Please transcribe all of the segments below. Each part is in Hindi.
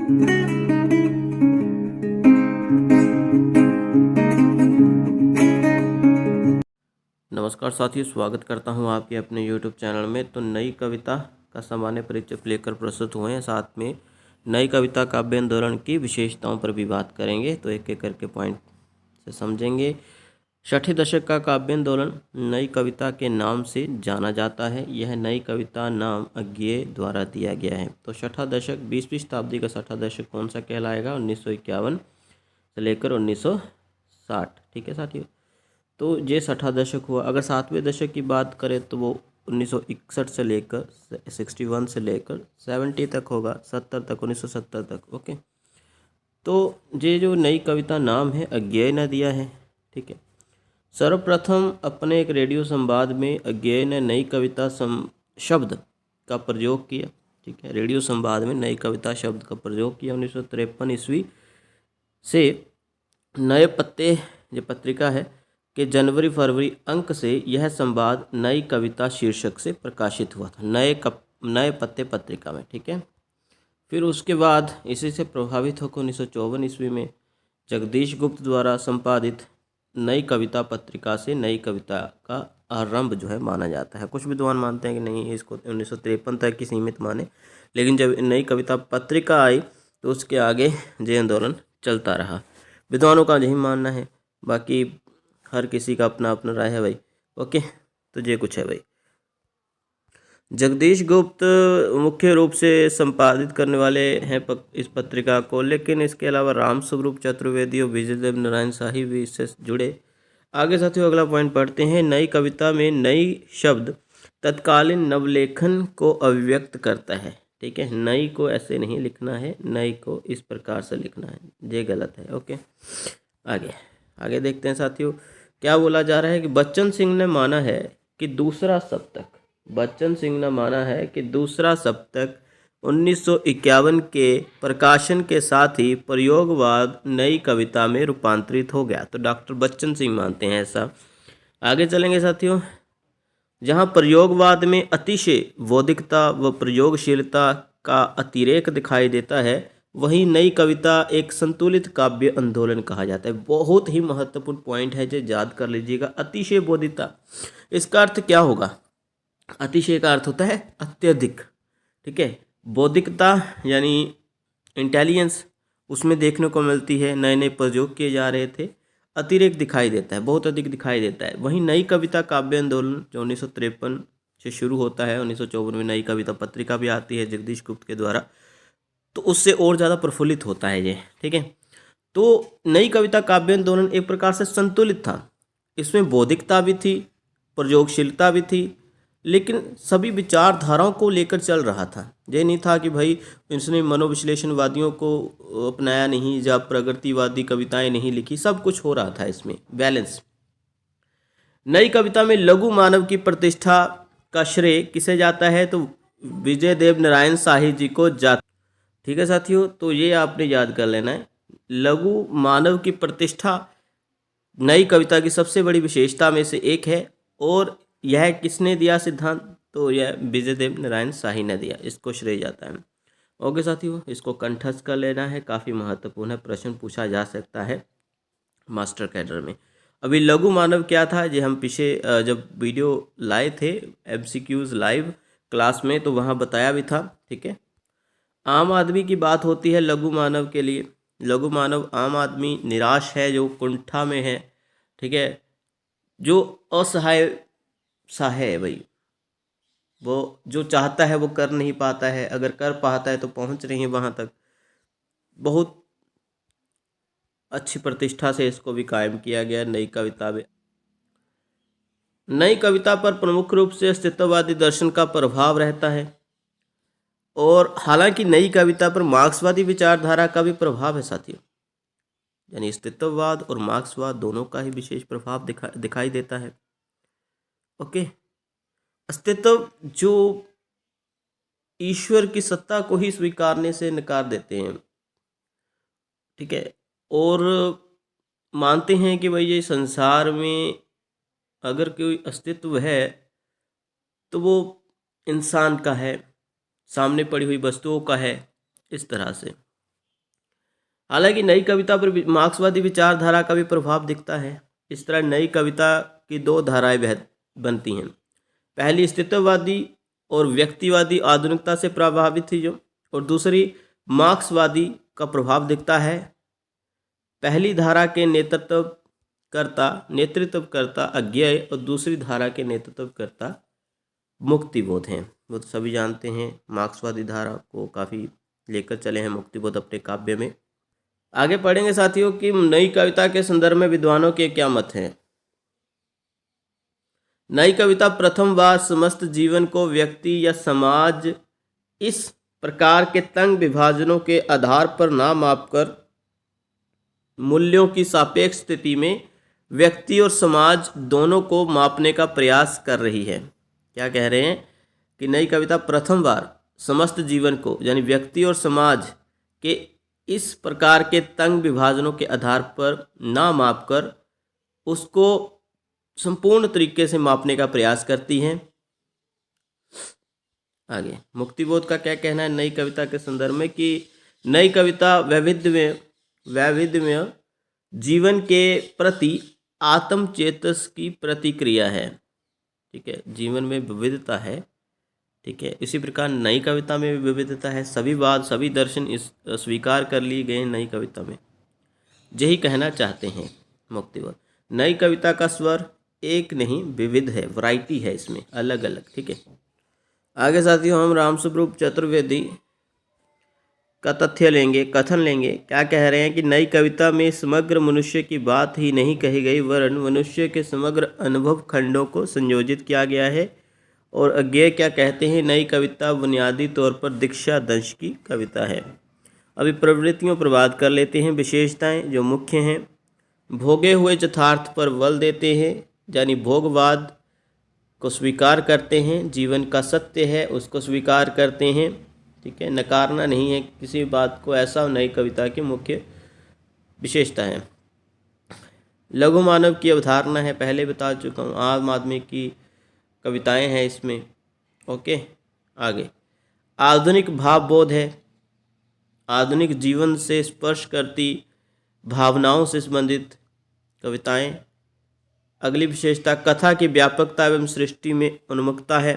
नमस्कार साथियों, स्वागत करता हूं आपके अपने YouTube चैनल में। तो नई कविता का सामान्य परिचय लेकर प्रस्तुत हुए हैं, साथ में नई कविता काव्य आंदोलन की विशेषताओं पर भी बात करेंगे। तो एक एक करके पॉइंट से समझेंगे। छठे दशक का काव्य आंदोलन नई कविता के नाम से जाना जाता है। यह नई कविता नाम अज्ञेय द्वारा दिया गया है। तो छठा दशक 20वीं शताब्दी का छठा दशक कौन सा कहलाएगा? 1951 से लेकर 1960। ठीक है साथियों, तो ये छठा दशक हुआ। अगर सातवें दशक की बात करें तो वो 1961 से लेकर 61 से लेकर 70 तक होगा, 70 तक, 1970 तक। ओके, तो ये जो नई कविता नाम है अज्ञेय ने दिया है। ठीक है, सर्वप्रथम अपने एक रेडियो संवाद में अज्ञेय ने नई कविता शब्द का प्रयोग किया। ठीक है, रेडियो संवाद में नई कविता शब्द का प्रयोग किया 1953 ईस्वी से। नए पत्ते जो पत्रिका है कि जनवरी फरवरी अंक से यह संवाद नई कविता शीर्षक से प्रकाशित हुआ था, नए पत्ते पत्रिका में। ठीक है, फिर उसके बाद इसी से प्रभावित होकर 1954 ईस्वी में जगदीश गुप्त द्वारा संपादित नई कविता पत्रिका से नई कविता का आरंभ जो है माना जाता है। कुछ विद्वान मानते हैं कि नहीं, इसको 1953 तक की सीमित माने, लेकिन जब नई कविता पत्रिका आई तो उसके आगे ये आंदोलन चलता रहा। विद्वानों का यही मानना है, बाकी हर किसी का अपना अपना राय है भाई। ओके, तो ये कुछ है भाई। जगदीश गुप्त मुख्य रूप से संपादित करने वाले हैं इस पत्रिका को, लेकिन इसके अलावा राम स्वरूप चतुर्वेदी और विजय देव नारायण शाही भी इससे जुड़े। आगे साथियों अगला पॉइंट पढ़ते हैं। नई कविता में नई शब्द तत्कालीन नवलेखन को अभिव्यक्त करता है। ठीक है, नई को ऐसे नहीं लिखना है, नई को इस प्रकार से लिखना है, ये गलत है। ओके, आगे आगे देखते हैं साथियों क्या बोला जा रहा है कि बच्चन सिंह ने माना है कि दूसरा सप्तक 1951 के प्रकाशन के साथ ही प्रयोगवाद नई कविता में रूपांतरित हो गया। तो डॉक्टर बच्चन सिंह मानते हैं ऐसा। आगे चलेंगे साथियों। जहां प्रयोगवाद में अतिशय बौद्धिकता व प्रयोगशीलता का अतिरेक दिखाई देता है, वही नई कविता एक संतुलित काव्य आंदोलन कहा जाता है। बहुत ही महत्वपूर्ण पॉइंट है, जो याद कर लीजिएगा। अतिशय बौद्धिकता, इसका अर्थ क्या होगा? अतिशय का अर्थ होता है अत्यधिक। ठीक है, बौद्धिकता यानी इंटेलिजेंस उसमें देखने को मिलती है, नए नए प्रयोग किए जा रहे थे। अतिरेक दिखाई देता है, बहुत अधिक दिखाई देता है। वहीं नई कविता काव्य आंदोलन जो 1953 से शुरू होता है, 1954 में नई कविता पत्रिका भी आती है जगदीश गुप्त के द्वारा, तो उससे और ज़्यादा प्रफुल्लित होता है ये। ठीक है, तो नई कविता काव्य आंदोलन एक प्रकार से संतुलित था। इसमें बौद्धिकता भी थी, प्रयोगशीलता भी थी, लेकिन सभी विचारधाराओं को लेकर चल रहा था। ये नहीं था कि भाई इसने मनोविश्लेषणवादियों को अपनाया नहीं, जब प्रगतिवादी कविताएं नहीं लिखी, सब कुछ हो रहा था इसमें बैलेंस। नई कविता में लघु मानव की प्रतिष्ठा का श्रेय किसे जाता है? तो विजय देव नारायण शाही जी को जाता। ठीक है साथियों, तो ये आपने याद कर लेना है। लघु मानव की प्रतिष्ठा नई कविता की सबसे बड़ी विशेषता में से एक है, और यह किसने दिया सिद्धांत? तो यह विजय देव नारायण शाही ने दिया, इसको श्रेय जाता है। ओके साथियों, इसको कंठस्थ कर लेना है, काफ़ी महत्वपूर्ण है, प्रश्न पूछा जा सकता है मास्टर कैडर में। अभी लघु मानव क्या था, ये हम पीछे जब वीडियो लाए थे MCQs लाइव क्लास में, तो वहाँ बताया भी था। ठीक है, आम आदमी की बात होती है लघु मानव के लिए। लघु मानव आम आदमी, निराश है, जो कुंठा में है। ठीक है, जो असहाय सा है भाई, वो जो चाहता है वो कर नहीं पाता है, अगर कर पाता है तो पहुंच रही है वहां तक। बहुत अच्छी प्रतिष्ठा से इसको भी कायम किया गया नई कविता में। नई कविता पर प्रमुख रूप से अस्तित्ववादी दर्शन का प्रभाव रहता है, और हालांकि नई कविता पर मार्क्सवादी विचारधारा का भी प्रभाव है साथियों, यानी अस्तित्ववाद और मार्क्सवाद दोनों का ही विशेष प्रभाव दिखाई देता है। ओके, अस्तित्व जो ईश्वर की सत्ता को ही स्वीकारने से इनकार देते हैं। ठीक है, और मानते हैं कि भाई ये संसार में अगर कोई अस्तित्व है तो वो इंसान का है, सामने पड़ी हुई वस्तुओं का है, इस तरह से। हालांकि नई कविता पर मार्क्सवादी विचारधारा का भी प्रभाव दिखता है। इस तरह नई कविता की दो धाराएं बनती हैं। पहली अस्तित्ववादी और व्यक्तिवादी आधुनिकता से प्रभावित थी जो, और दूसरी मार्क्सवादी का प्रभाव दिखता है। पहली धारा के नेतृत्वकर्ता अज्ञेय और दूसरी धारा के नेतृत्वकर्ता मुक्तिबोध हैं। वो तो सभी जानते हैं, मार्क्सवादी धारा को काफ़ी लेकर चले हैं मुक्तिबोध अपने काव्य में। आगे पढ़ेंगे साथियों कि नई कविता के संदर्भ में विद्वानों के क्या मत हैं। नई कविता प्रथम बार समस्त जीवन को व्यक्ति या समाज इस प्रकार के तंग विभाजनों के आधार पर ना मापकर मूल्यों की सापेक्ष स्थिति में व्यक्ति और समाज दोनों को मापने का प्रयास कर रही है। क्या कह रहे हैं कि नई कविता प्रथम बार समस्त जीवन को यानी व्यक्ति और समाज के इस प्रकार के तंग विभाजनों के आधार पर ना मापकर उसको संपूर्ण तरीके से मापने का प्रयास करती हैं। आगे मुक्तिबोध का क्या कहना है नई कविता के संदर्भ में कि नई कविता वैविध्यमय जीवन के प्रति आत्म चेतस की प्रतिक्रिया है। ठीक है, जीवन में विविधता है। ठीक है, इसी प्रकार नई कविता में भी विविधता है। सभी बात सभी दर्शन इस स्वीकार कर लिए गए नई कविता में, यही कहना चाहते हैं मुक्तिबोध। नई कविता का स्वर एक नहीं विविध है, वैरायटी है इसमें, अलग अलग। ठीक है, आगे साथियों हम रामस्वरूप चतुर्वेदी का कथन लेंगे। क्या कह रहे हैं कि नई कविता में समग्र मनुष्य की बात ही नहीं कही गई, वरन मनुष्य के समग्र अनुभव खंडों को संयोजित किया गया है। और अज्ञेय क्या कहते हैं, नई कविता बुनियादी तौर पर दीक्षा दंश की कविता है। अभी प्रवृत्तियों पर बात कर लेते हैं। विशेषताएं जो मुख्य हैं, भोगे हुए यथार्थ पर बल देते हैं, यानी भोगवाद को स्वीकार करते हैं, जीवन का सत्य है उसको स्वीकार करते हैं। ठीक है, नकारना नहीं है किसी बात को, ऐसा नई कविता की मुख्य विशेषता है। लघु मानव की अवधारणा है, पहले बता चुका हूँ। आम आदमी की कविताएं हैं इसमें। ओके, आगे आधुनिक भावबोध है, आधुनिक जीवन से स्पर्श करती भावनाओं से संबंधित कविताएं। अगली विशेषता कथा की व्यापकता एवं सृष्टि में उन्मुखता है।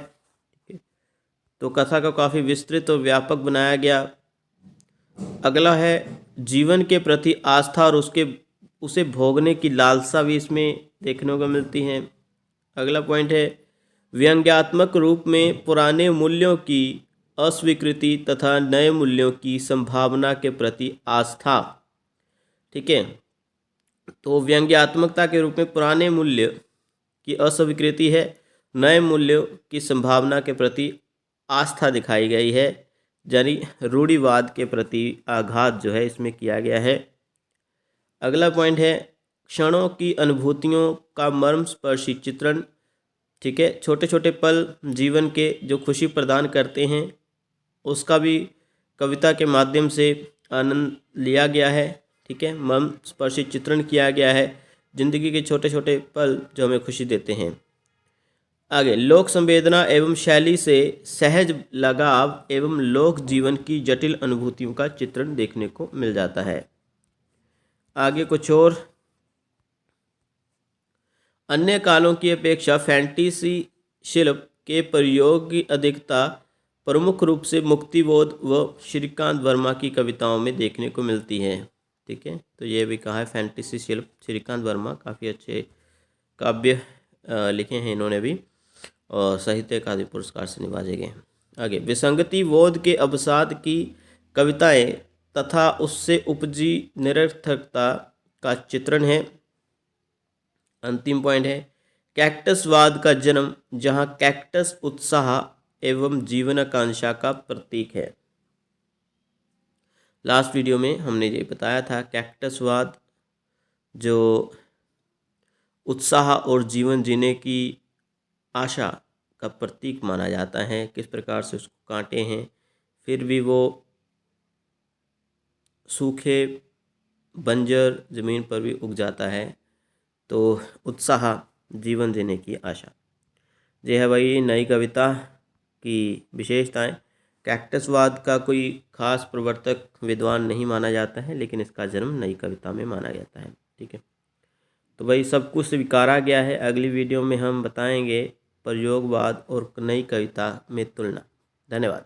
तो कथा को काफ़ी विस्तृत और व्यापक बनाया गया। अगला है जीवन के प्रति आस्था और उसे भोगने की लालसा भी इसमें देखने को मिलती है। अगला पॉइंट है व्यंग्यात्मक रूप में पुराने मूल्यों की अस्वीकृति तथा नए मूल्यों की संभावना के प्रति आस्था। ठीक है, तो व्यंग्यात्मकता के रूप में पुराने मूल्य की अस्वीकृति है, नए मूल्यों की संभावना के प्रति आस्था दिखाई गई है, यानी रूढ़िवाद के प्रति आघात जो है इसमें किया गया है। अगला पॉइंट है क्षणों की अनुभूतियों का मर्मस्पर्शी चित्रण। ठीक है, छोटे छोटे पल जीवन के जो खुशी प्रदान करते हैं उसका भी कविता के माध्यम से आनंद लिया गया है। ठीक है, मर्मस्पर्शी चित्रण किया गया है, जिंदगी के छोटे छोटे पल जो हमें खुशी देते हैं। आगे लोक संवेदना एवं शैली से सहज लगाव एवं लोक जीवन की जटिल अनुभूतियों का चित्रण देखने को मिल जाता है। आगे कुछ और अन्य कालों की अपेक्षा फैंटेसी शिल्प के प्रयोग की अधिकता प्रमुख रूप से मुक्तिबोध व श्रीकांत वर्मा की कविताओं में देखने को मिलती है। ठीक है, तो ये भी कहा है फैंटेसी शिल्प। श्रीकांत वर्मा काफ़ी अच्छे काव्य लिखे हैं इन्होंने भी, और साहित्य अकादमी पुरस्कार से नवाजे गए। आगे विसंगति बोध के अवसाद की कविताएं तथा उससे उपजी निरर्थकता का चित्रण है। अंतिम पॉइंट है कैक्टसवाद का जन्म, जहां कैक्टस उत्साह एवं जीवनाकांक्षा का प्रतीक है। लास्ट वीडियो में हमने ये बताया था कैक्टसवाद जो उत्साह और जीवन जीने की आशा का प्रतीक माना जाता है, किस प्रकार से उसको कांटे हैं फिर भी वो सूखे बंजर ज़मीन पर भी उग जाता है। तो उत्साह, जीवन जीने की आशा, ये है भाई नई कविता की विशेषताएं। कैक्टसवाद का कोई खास प्रवर्तक विद्वान नहीं माना जाता है, लेकिन इसका जन्म नई कविता में माना जाता है। ठीक है, तो भाई सब कुछ स्वीकारा गया है। अगली वीडियो में हम बताएंगे प्रयोगवाद और नई कविता में तुलना। धन्यवाद।